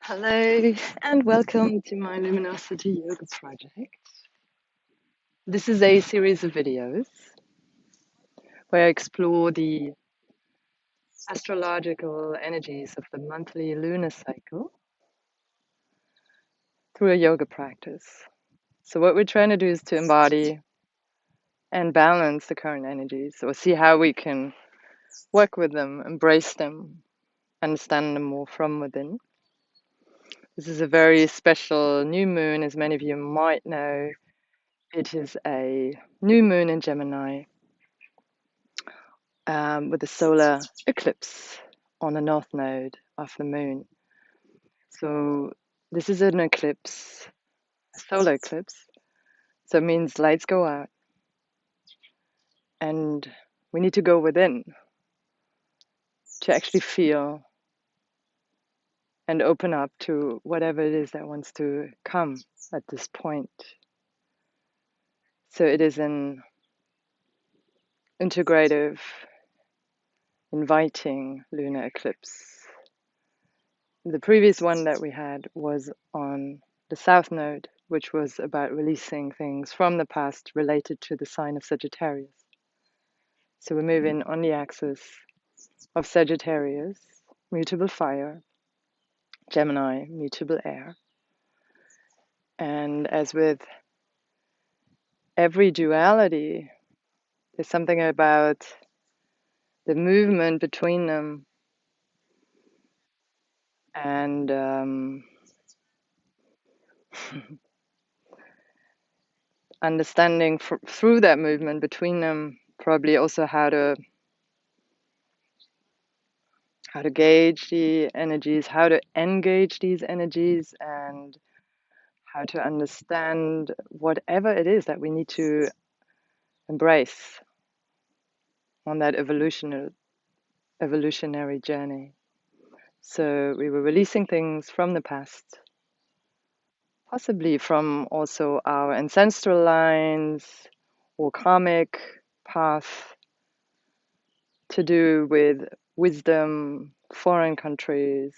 Hello and welcome to my Luminosity yoga project. This is a series of videos where I explore the astrological energies of the monthly lunar cycle through a yoga practice. So what we're trying to do is to embody and balance the current energies, or see how we can work with them, embrace them, understand them more from within. This is a very special new moon, as many of you might know. It is a new moon in Gemini with a solar eclipse on the north node of the moon. So this is an eclipse, a solar eclipse. So it means lights go out, and we need to go within to actually feel and open up to whatever it is that wants to come at this point. So it is an integrative, inviting lunar eclipse. The previous one that we had was on the south node, which was about releasing things from the past related to the sign of Sagittarius. So we move in on the axis of Sagittarius, mutable fire, Gemini, mutable air. And as with every duality, there's something about the movement between them and understanding through that movement between them, probably also how to gauge the energies, how to engage these energies, and how to understand whatever it is that we need to embrace on that evolutionary journey. So we were releasing things from the past, possibly from also our ancestral lines or karmic path, to do with wisdom, foreign countries,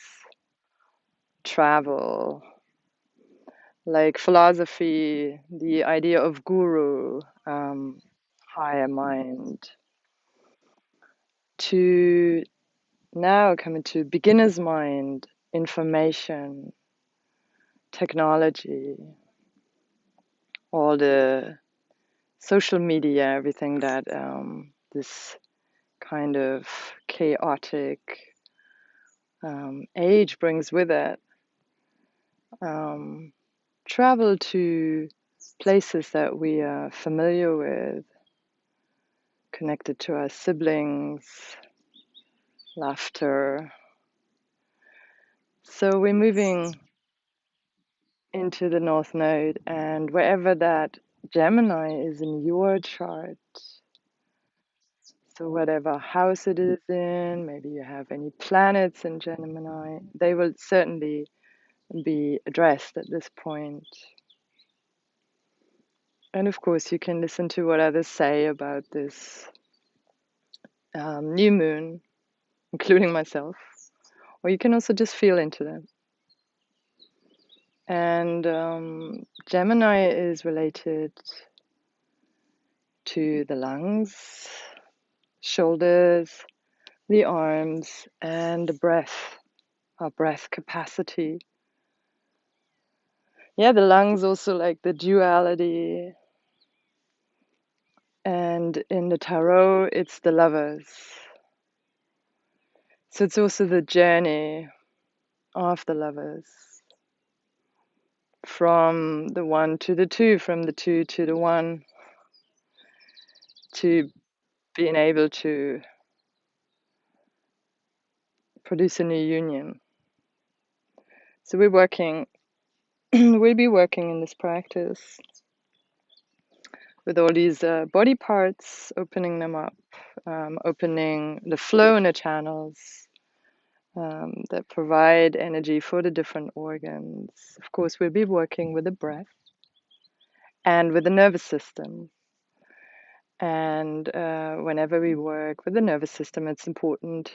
travel, like philosophy, the idea of guru, higher mind, to now come into beginner's mind, information, technology, all the social media, everything that this kind of chaotic age brings with it. Travel to places that we are familiar with, connected to our siblings, laughter. So we're moving into the North Node, and wherever that Gemini is in your chart, so whatever house it is in, maybe you have any planets in Gemini, they will certainly be addressed at this point. And of course, you can listen to what others say about this new moon, including myself, or you can also just feel into them. And Gemini is related to the lungs, shoulders, the arms, and the breath, our breath capacity. Yeah, the lungs also like the duality. And in the tarot, it's the lovers. So it's also the journey of the lovers. From the one to the two, from the two to the one, to being able to produce a new union. So we're working, we'll be working in this practice with all these body parts, opening them up, opening the flow in the channels that provide energy for the different organs. Of course, we'll be working with the breath and with the nervous system. And whenever we work with the nervous system, it's important,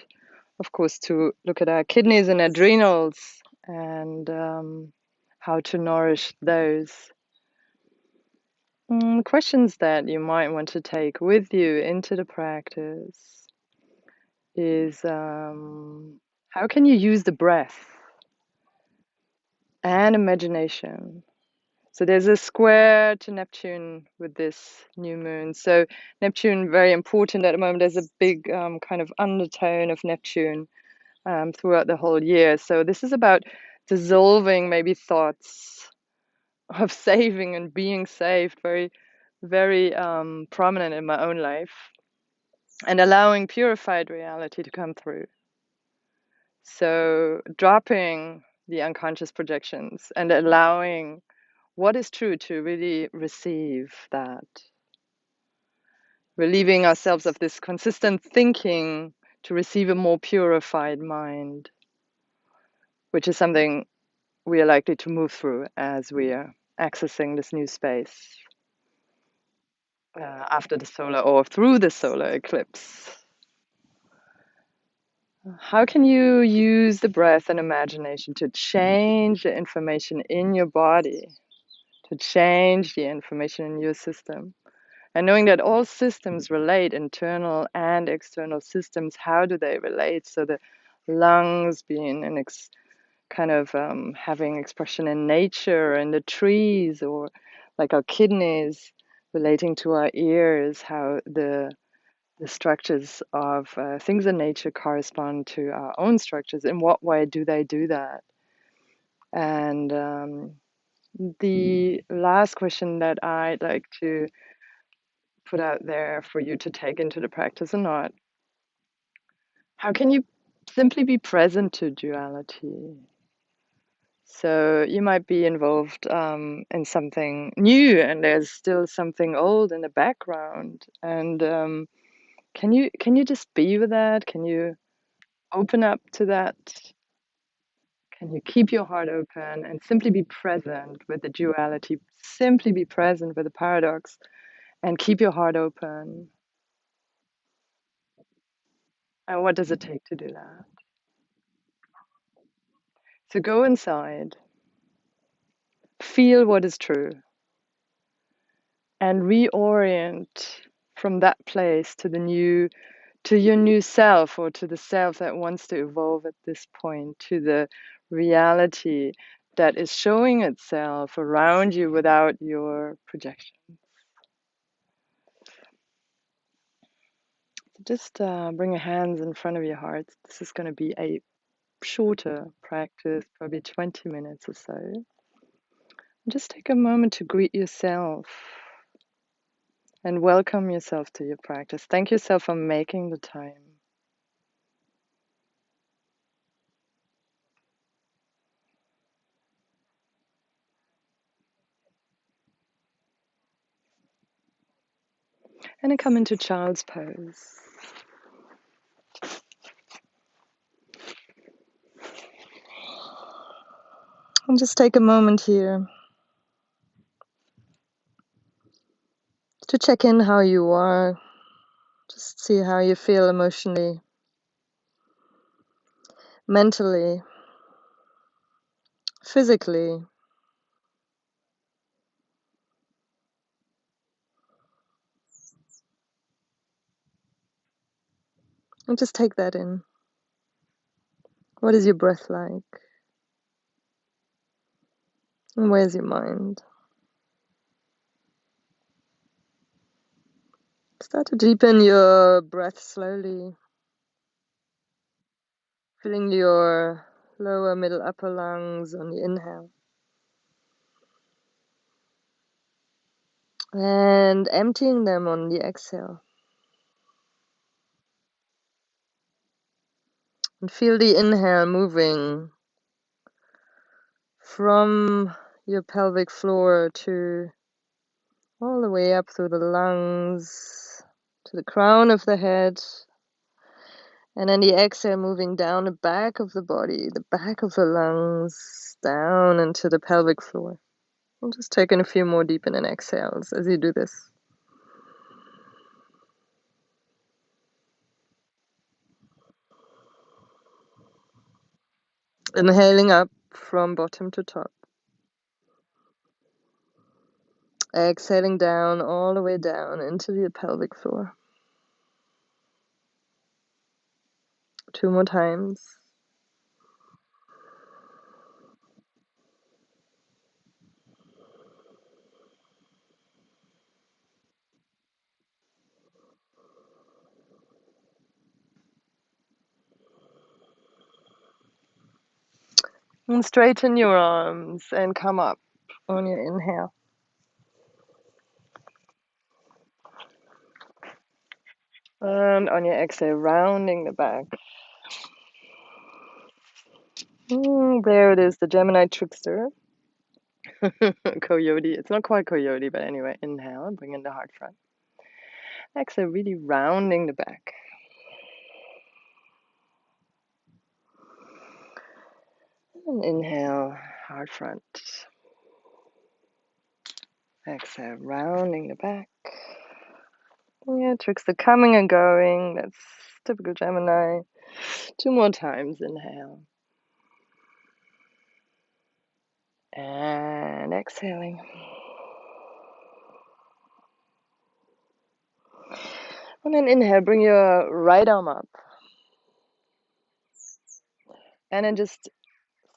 of course, to look at our kidneys and adrenals and how to nourish those. Questions that you might want to take with you into the practice is how can you use the breath and imagination? So there's a square to Neptune with this new moon. So Neptune, very important at the moment. There's a big kind of undertone of Neptune throughout the whole year. So this is about dissolving maybe thoughts of saving and being saved, very, very prominent in my own life, and allowing purified reality to come through. So dropping the unconscious projections and allowing what is true to really receive that. Relieving ourselves of this consistent thinking to receive a more purified mind, which is something we are likely to move through as we are accessing this new space after the solar or through the solar eclipse. How can you use the breath and imagination to change the information in your body, to change the information in your system? And knowing that all systems relate, internal and external systems, how do they relate? So the lungs being an kind of having expression in nature and the trees, or like our kidneys relating to our ears, how the structures of things in nature correspond to our own structures. In what way do they do that? And the last question that I'd like to put out there for you to take into the practice or not, how can you simply be present to duality? So you might be involved in something new, and there's still something old in the background. And can you just be with that? Can you open up to that? Can you keep your heart open and simply be present with the duality? Simply be present with the paradox and keep your heart open. And what does it take to do that? So go inside, feel what is true, and reorient from that place to the new, to your new self, or to the self that wants to evolve at this point, to the reality that is showing itself around you without your projection. So just bring your hands in front of your heart. This is going to be a shorter practice, probably 20 minutes or so. And just take a moment to greet yourself and welcome yourself to your practice. Thank yourself for making the time. And then come into child's pose. And just take a moment here to check in how you are. Just see how you feel emotionally, mentally, physically. And just take that in. What is your breath like? And where's your mind? Start to deepen your breath slowly, filling your lower, middle, upper lungs on the inhale. And emptying them on the exhale. And feel the inhale moving from your pelvic floor to all the way up through the lungs, to the crown of the head. And then the exhale moving down the back of the body, the back of the lungs, down into the pelvic floor. And just taking a few more deepening exhales as you do this. Inhaling up from bottom to top. Exhaling down, all the way down into the pelvic floor. 2 more times. And straighten your arms and come up on your inhale. And on your exhale, rounding the back. There it is, the Gemini trickster. Coyote. It's not quite coyote, but anyway, inhale, bring in the heart front. Exhale, really rounding the back. And inhale, heart front. Exhale, rounding the back. Yeah, trickster coming and going. That's typical Gemini. 2 more times, inhale. And exhaling. And then inhale, bring your right arm up. And then just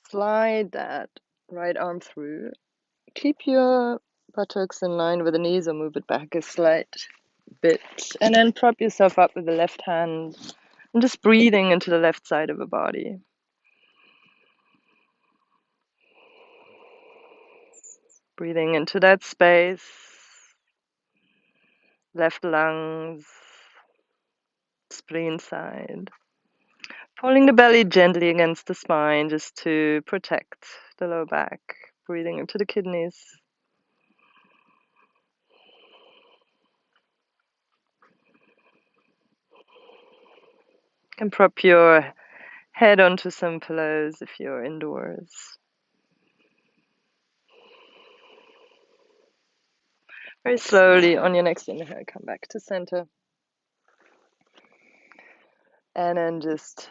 slide that right arm through. Keep your buttocks in line with the knees or move it back a slight bit. And then prop yourself up with the left hand. And just breathing into the left side of the body. Breathing into that space. Left lungs. Spleen side. Pulling the belly gently against the spine just to protect the lower back. Breathing into the kidneys. And prop your head onto some pillows if you're indoors. Very slowly on your next inhale, come back to center. And then just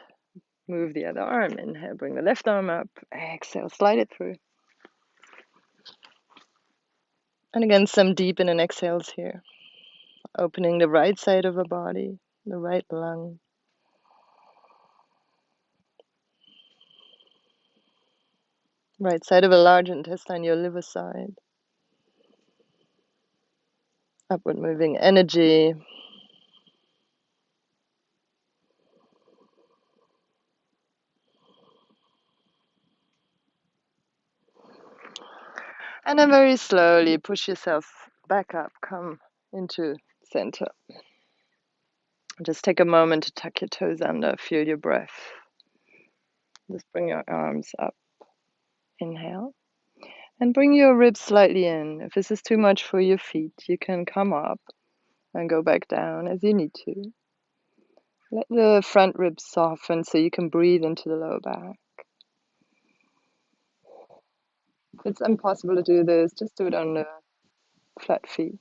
move the other arm. Inhale, bring the left arm up. Exhale, slide it through. And again, some deep in and exhales here. Opening the right side of the body, the right lung. Right side of the large intestine, your liver side. Upward moving energy. And then very slowly push yourself back up, come into center. Just take a moment to tuck your toes under, feel your breath. Just bring your arms up. Inhale. And bring your ribs slightly in. If this is too much for your feet, you can come up and go back down as you need to. Let the front ribs soften so you can breathe into the lower back. If it's impossible to do this, just do it on the flat feet.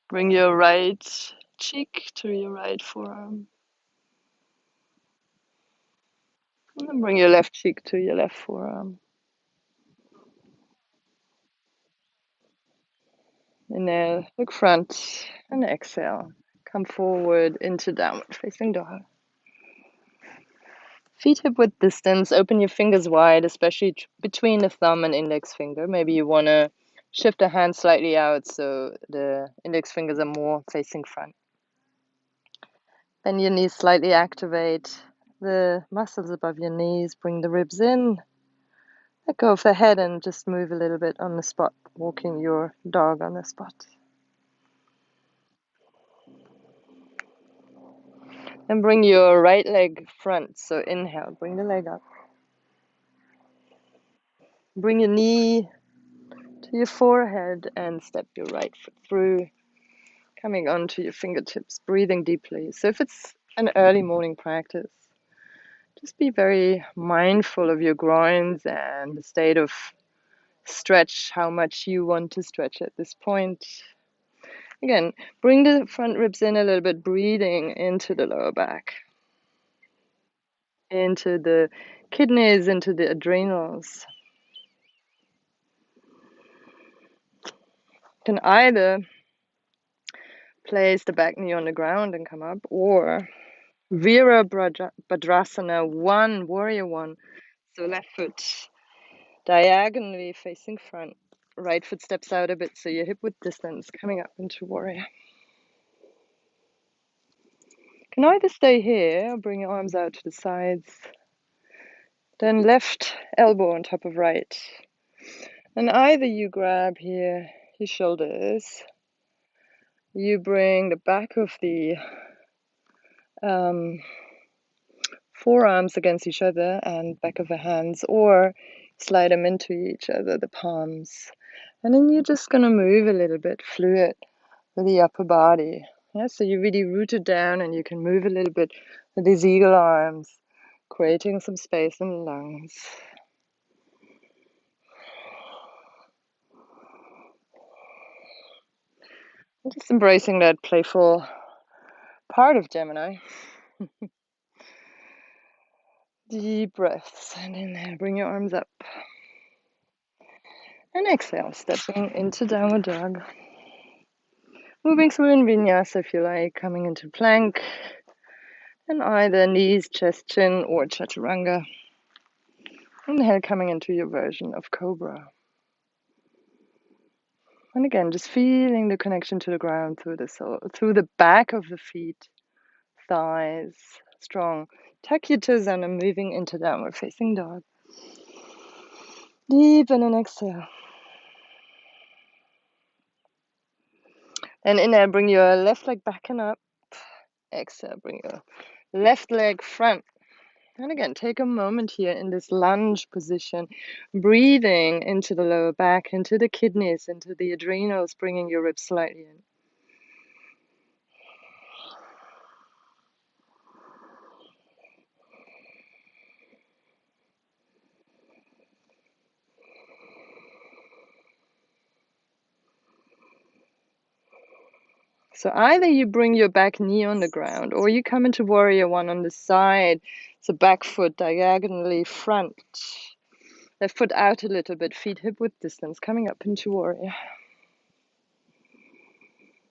Bring your right cheek to your right forearm. And then bring your left cheek to your left forearm. Inhale, look front, and exhale. Come forward into downward facing dog. Feet hip width distance, open your fingers wide, especially between the thumb and index finger. Maybe you want to shift the hand slightly out so the index fingers are more facing front. Then your knees slightly activate the muscles above your knees, bring the ribs in. Let go of the head and just move a little bit on the spot, walking your dog on the spot. And bring your right leg front, so inhale, bring the leg up. Bring your knee to your forehead and step your right foot through, coming onto your fingertips, breathing deeply. So if it's an early morning practice, just be very mindful of your groins and the state of stretch, how much you want to stretch at this point. Again, bring the front ribs in a little bit, breathing into the lower back. into the kidneys, into the adrenals. Can either place the back knee on the ground and come up, or Virabhadrasana 1, warrior 1. So left foot diagonally facing front. Right foot steps out a bit, so your hip width distance, coming up into warrior. Can either stay here or bring your arms out to the sides. Then left elbow on top of right. And either you grab here your shoulders, you bring the back of the forearms against each other and back of the hands, or slide them into each other, the palms. And then you're just going to move a little bit fluid with the upper body. Yeah, so you really root it down and you can move a little bit with these eagle arms, creating some space in the lungs. And just embracing that playful part of Gemini. Deep breaths, and inhale, bring your arms up. And exhale, stepping into downward dog. Moving through in vinyasa if you like, coming into plank. And either knees, chest, chin, or chaturanga. Inhale, coming into your version of cobra. And again, just feeling the connection to the ground through the sole, through the back of the feet, thighs, strong. Tuck your toes in and moving into downward facing dog. Deepen and exhale. And inhale, bring your left leg back and up. Exhale, bring your left leg front. And again, take a moment here in this lunge position, breathing into the lower back, into the kidneys, into the adrenals, bringing your ribs slightly in. So either you bring your back knee on the ground, or you come into warrior 1 on the side. So back foot diagonally front. Left foot out a little bit, feet hip width distance, coming up into warrior.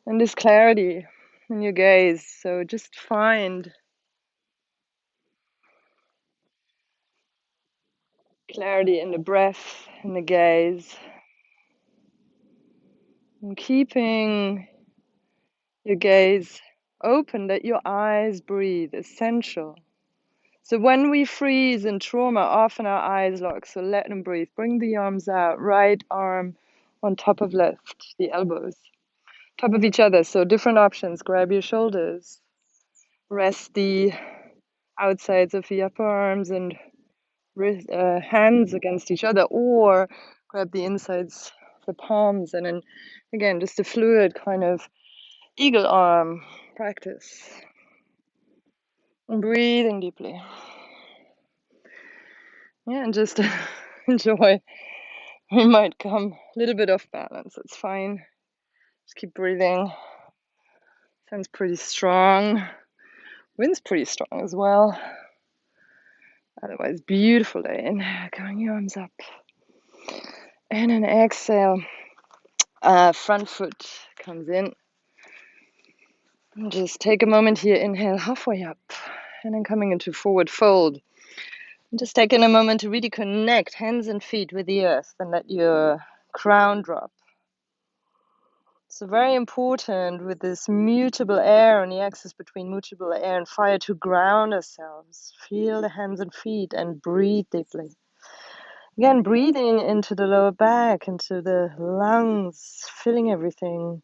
And this clarity in your gaze. So just find clarity in the breath, in the gaze. And keeping your gaze open, that your eyes breathe, essential. So when we freeze in trauma, often our eyes lock, so let them breathe. Bring the arms out, right arm on top of left, the elbows, top of each other. So different options, grab your shoulders, rest the outsides of the upper arms and hands against each other, or grab the insides, the palms, and then again, just a fluid kind of eagle arm practice. And breathing deeply. Yeah, and just enjoy. We might come a little bit off balance. It's fine. Just keep breathing. Sounds pretty strong. Wind's pretty strong as well. Otherwise, beautiful day. Inhale, going your arms up. And an exhale. Front foot comes in. And just take a moment here. Inhale, halfway up. And then coming into forward fold. And just taking a moment to really connect hands and feet with the earth and let your crown drop. So very important with this mutable air on the axis between mutable air and fire to ground ourselves. Feel the hands and feet and breathe deeply. Again, breathing into the lower back, into the lungs, filling everything.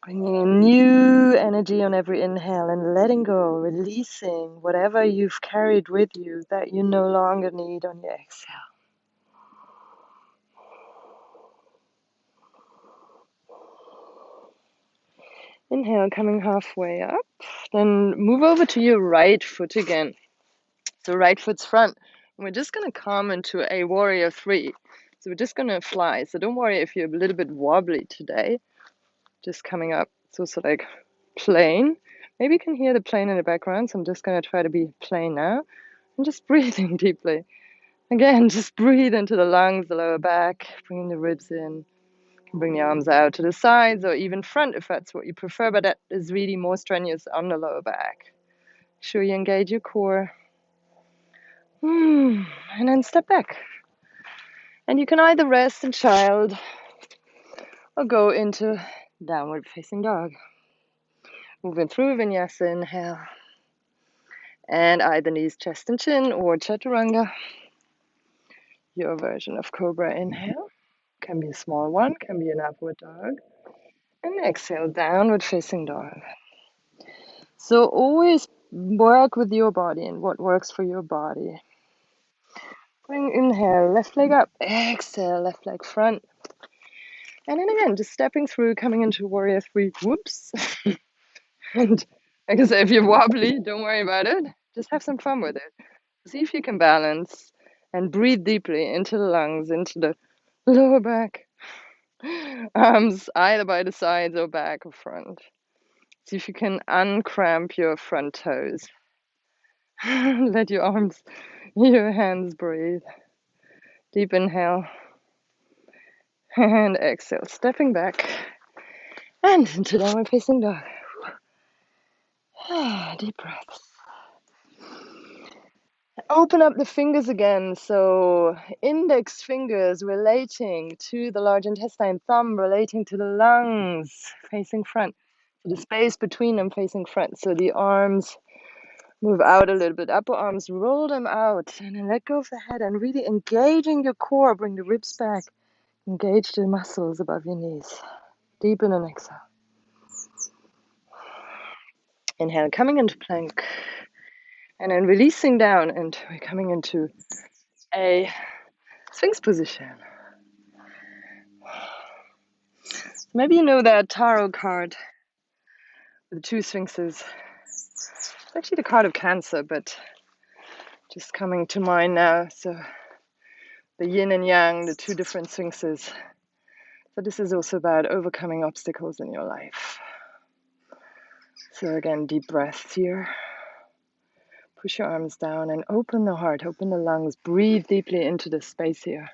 Bringing in new energy on every inhale and letting go, releasing whatever you've carried with you that you no longer need on your exhale. Inhale, coming halfway up. Then move over to your right foot again. So right foot's front. And we're just going to come into a warrior 3. So we're just going to fly. So don't worry if you're a little bit wobbly today. Just coming up. It's also like plain. Maybe you can hear the plane in the background, so I'm just going to try to be plain now. I'm just breathing deeply. Again, just breathe into the lungs, the lower back, bringing the ribs in. Bring the arms out to the sides or even front if that's what you prefer, but that is really more strenuous on the lower back. Make sure you engage your core. And then step back. And you can either rest in child or go into downward facing dog. Moving through vinyasa, inhale. And either knees, chest, and chin, or chaturanga. Your version of cobra, inhale. Can be a small one, can be an upward dog. And exhale, downward facing dog. So always work with your body and what works for your body. Bring inhale, left leg up. Exhale, left leg front. And then again, just stepping through, coming into warrior three. Whoops. And like I say, if you're wobbly, don't worry about it. Just have some fun with it. See if you can balance and breathe deeply into the lungs, into the lower back. Arms either by the sides or back or front. See if you can uncramp your front toes. Let your arms, your hands breathe. Deep inhale. And exhale, stepping back. And into downward facing dog. Deep breaths. Open up the fingers again. So index fingers relating to the large intestine, thumb relating to the lungs, facing front. The space between them facing front. So the arms move out a little bit. Upper arms, roll them out. And then let go of the head and really engaging your core. Bring the ribs back. Engage the muscles above your knees. Deepen and exhale. Inhale, coming into plank. And then releasing down, and we're coming into a Sphinx position. Maybe you know that tarot card with the two Sphinxes. It's actually the card of Cancer, but just coming to mind now. So the yin and yang, the two different Sphinxes. So this is also about overcoming obstacles in your life. So again, deep breaths here. Push your arms down and open the heart, open the lungs. Breathe deeply into the space here.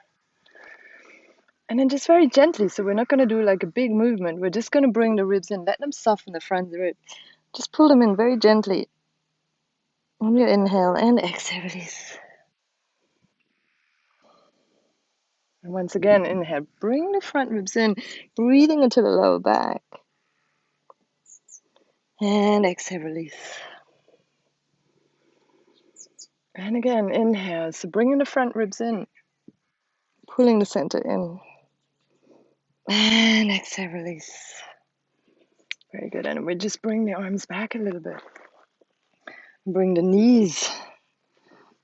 And then just very gently, so we're not going to do like a big movement. We're just going to bring the ribs in. Let them soften the front of the rib. Just pull them in very gently. On your inhale and exhale, release. And once again, inhale. Bring the front ribs in, breathing into the lower back. And exhale, release. And again, inhale. So bringing the front ribs in, pulling the center in. And exhale, release. Very good. And we just bring the arms back a little bit. Bring the knees,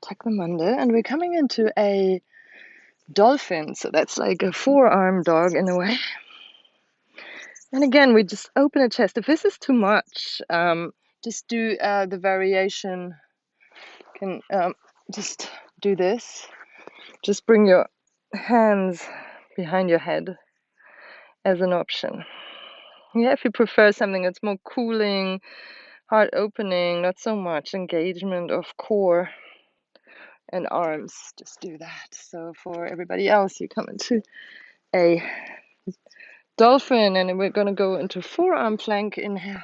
tuck them under. And we're coming into a dolphin. So that's like a four-arm dog in a way. And again, we just open the chest. If this is too much, just do the variation. Can just do this. Just bring your hands behind your head as an option. Yeah, if you prefer something that's more cooling, heart opening, not so much engagement of core and arms, just do that. So for everybody else, you come into a dolphin, and we're going to go into forearm plank. Inhale.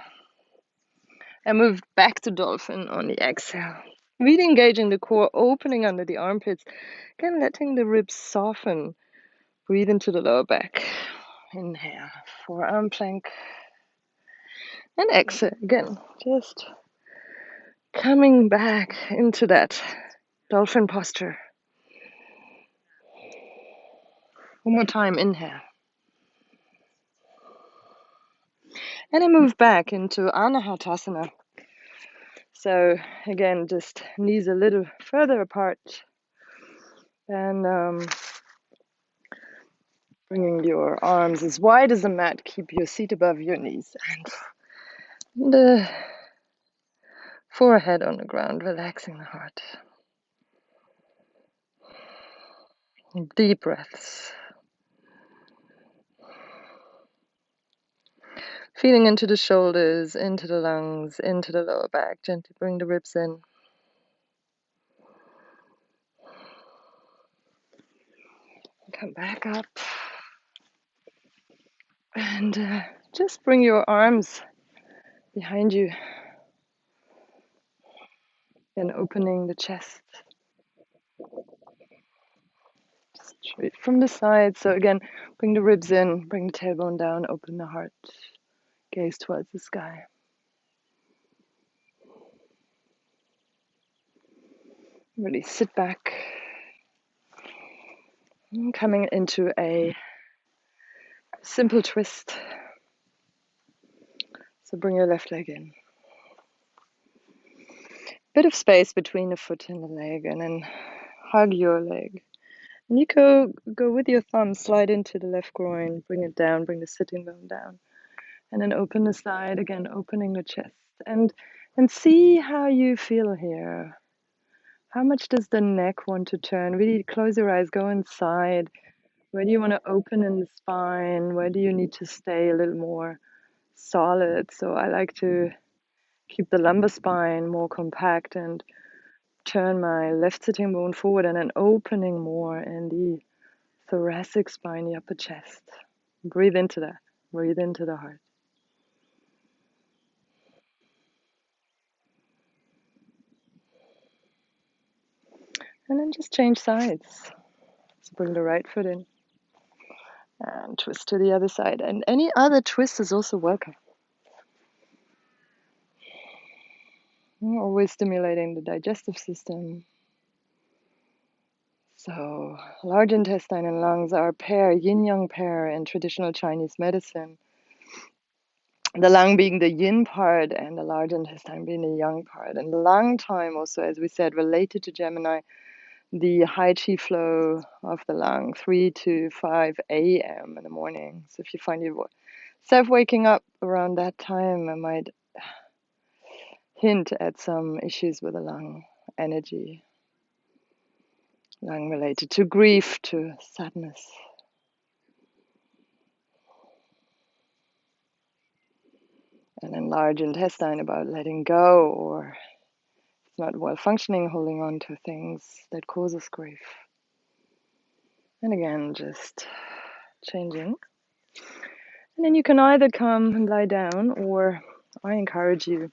And move back to dolphin on the exhale. Really engaging the core, opening under the armpits. Again, letting the ribs soften. Breathe into the lower back. Inhale, forearm plank. And exhale again. Just coming back into that dolphin posture. One more time, inhale. And then move back into Anahatasana. So again, just knees a little further apart. And bringing your arms as wide as the mat. Keep your seat above your knees. And the forehead on the ground, relaxing the heart. Deep breaths. Feeling into the shoulders, into the lungs, into the lower back. Gently bring the ribs in. Come back up. And just bring your arms behind you. And opening the chest. Straight from the side. So again, bring the ribs in, bring the tailbone down, open the heart. Gaze towards the sky. Really sit back. Coming into a simple twist. So bring your left leg in. Bit of space between the foot and the leg, and then hug your leg. And you go with your thumb, slide into the left groin, bring it down, bring the sitting bone down. And then open the side, again, opening the chest. And see how you feel here. How much does the neck want to turn? Really close your eyes, go inside. Where do you want to open in the spine? Where do you need to stay a little more solid? So I like to keep the lumbar spine more compact and turn my left sitting bone forward and then opening more in the thoracic spine, the upper chest. Breathe into that. Breathe into the heart. And then just change sides. So bring the right foot in and twist to the other side. And any other twist is also welcome. Always stimulating the digestive system. So large intestine and lungs are a pair, yin-yang pair in traditional Chinese medicine. The lung being the yin part and the large intestine being the yang part. And the lung time also, as we said, related to Gemini, the high chi flow of the lung, 3 to 5 a.m. in the morning. So if you find yourself waking up around that time, it might hint at some issues with the lung energy. Lung related to grief, to sadness. And then large intestine about letting go, or it's not well functioning, holding on to things that cause us grief. And again, just changing. And then you can either come and lie down, or I encourage you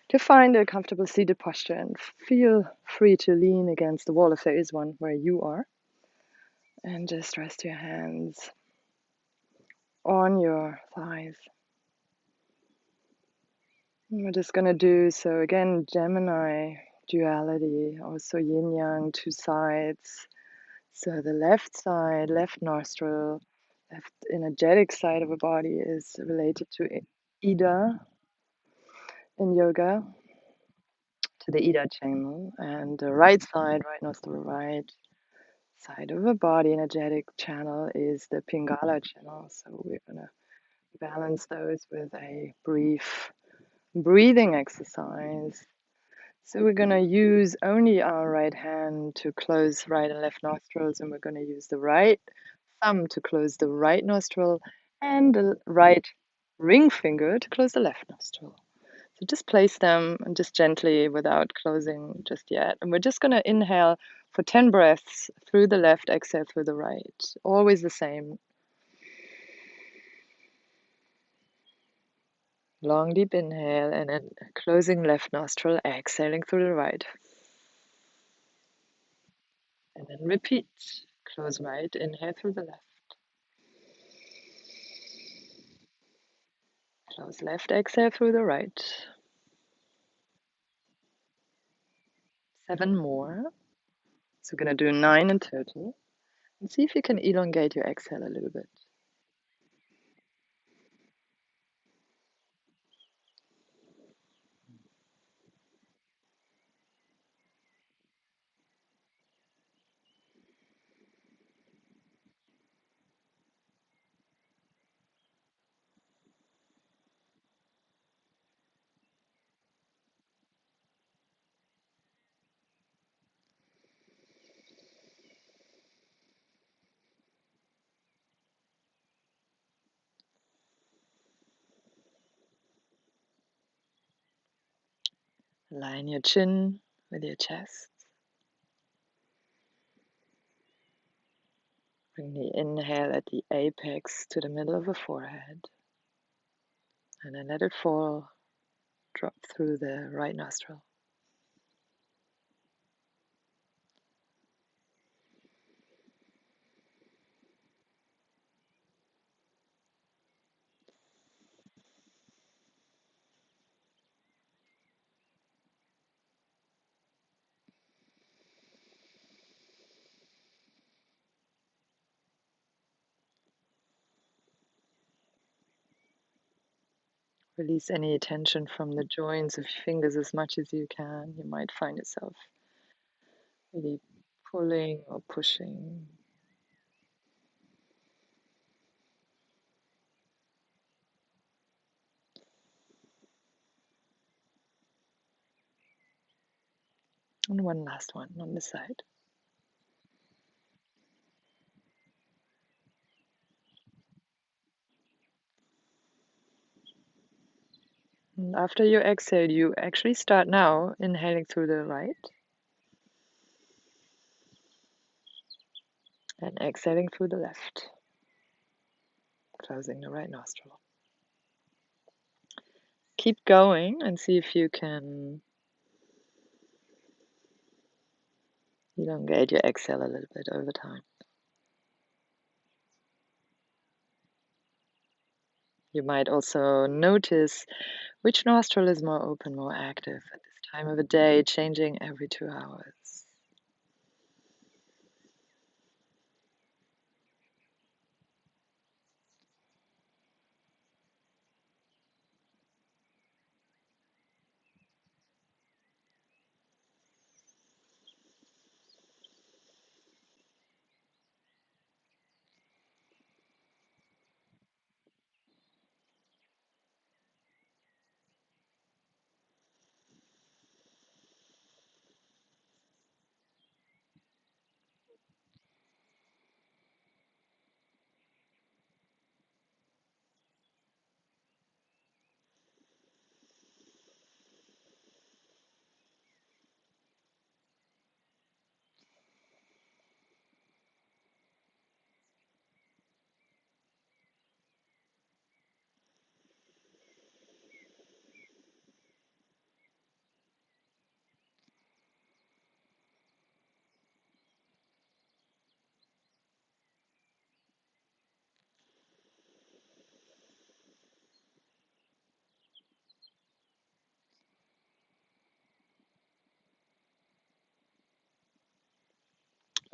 to find a comfortable seated posture and feel free to lean against the wall if there is one where you are. And just rest your hands on your thighs. And we're just going to do, so again, Gemini duality, also yin yang, two sides. So the left side, left nostril, left energetic side of a body is related to Ida in yoga, to the Ida channel, and the right side, right nostril, right side of a body energetic channel is the Pingala channel. So we're going to balance those with a brief breathing exercise. So we're going to use only our right hand to close right and left nostrils, and we're going to use the right thumb to close the right nostril and the right ring finger to close the left nostril. So just place them and just gently without closing just yet. And we're just going to inhale for 10 breaths through the left, exhale through the right. Always the same. Long, deep inhale, and then closing left nostril, exhaling through the right. And then repeat. Close right, inhale through the left. Close left, exhale through the right. 7 more. So we're going to do 9 in total. And see if you can elongate your exhale a little bit. Align your chin with your chest. Bring the inhale at the apex to the middle of the forehead. And then let it fall, drop through the right nostril. Release any tension from the joints of your fingers as much as you can. You might find yourself really pulling or pushing. And one last one on the side. And after you exhale, you actually start now inhaling through the right and exhaling through the left, closing the right nostril. Keep going and see if you can elongate your exhale a little bit over time. You might also notice which nostril is more open, more active at this time of the day, changing every 2 hours.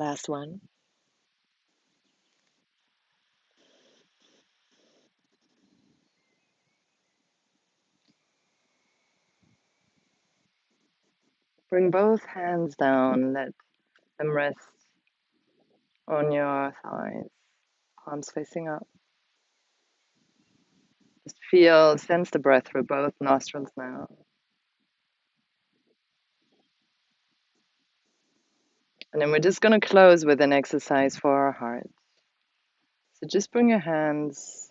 Last one. Bring both hands down, let them rest on your thighs, palms facing up. Just sense the breath through both nostrils now. And then we're just going to close with an exercise for our heart. So just bring your hands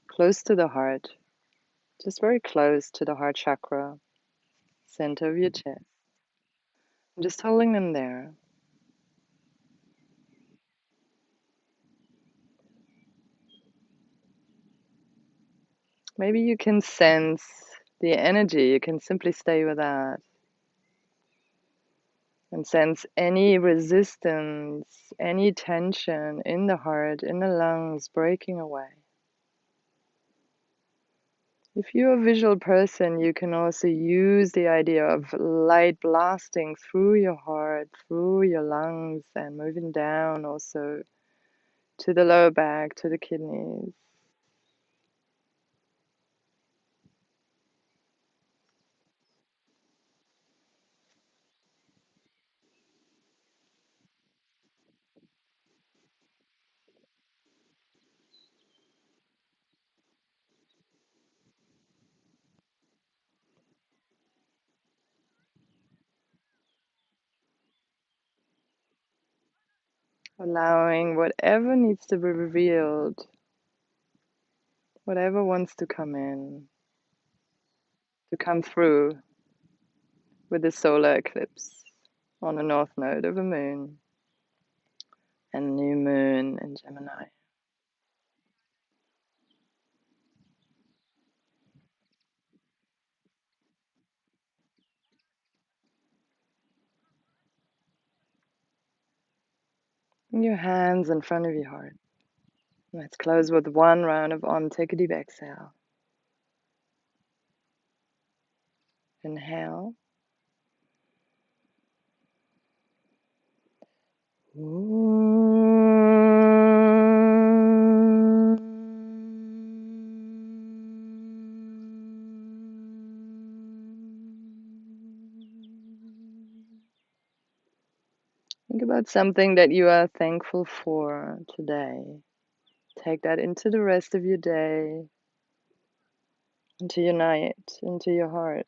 close to the heart, just very close to the heart chakra, center of your chest. And just holding them there. Maybe you can sense the energy. You can simply stay with that. And sense any resistance, any tension in the heart, in the lungs breaking away. If you're a visual person, you can also use the idea of light blasting through your heart, through your lungs, and moving down also to the lower back, to the kidneys. Allowing whatever needs to be revealed, whatever wants to come in, to come through with the solar eclipse on the north node of a moon and new moon in Gemini. Your hands in front of your heart. Let's close with one round of Om. Take a deep exhale. Inhale. Think about something that you are thankful for today. Take that into the rest of your day, into your night, into your heart.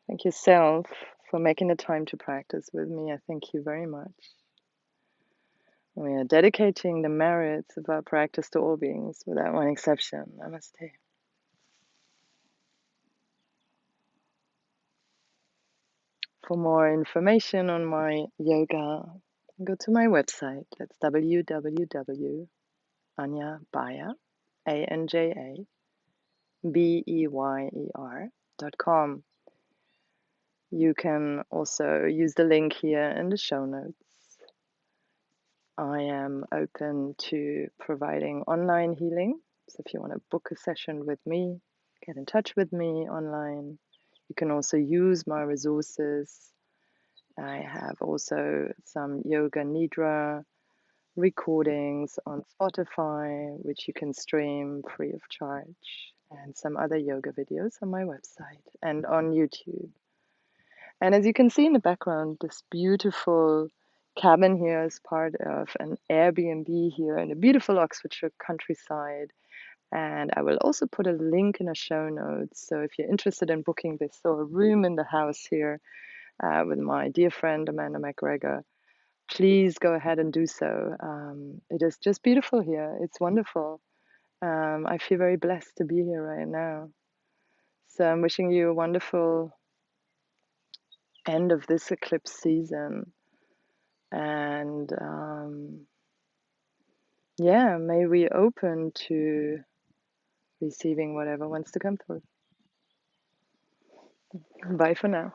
Thank yourself for making the time to practice with me. I thank you very much. We are dedicating the merits of our practice to all beings, without one exception. Namaste. For more information on my yoga, go to my website. That's www.anjabeyer, ANJABEYER.com. You can also use the link here in the show notes. I am open to providing online healing. So if you want to book a session with me, get in touch with me online. You can also use my resources. I have also some yoga nidra recordings on Spotify, which you can stream free of charge, and some other yoga videos on my website and on YouTube. And as you can see in the background, this beautiful cabin here is part of an Airbnb here in the beautiful Oxfordshire countryside. And I will also put a link in the show notes. So if you're interested in booking this or a room in the house here with my dear friend Amanda McGregor, please go ahead and do so. It is just beautiful here. It's wonderful. I feel very blessed to be here right now. So I'm wishing you a wonderful end of this eclipse season. And yeah, may we open to receiving whatever wants to come through. Bye for now.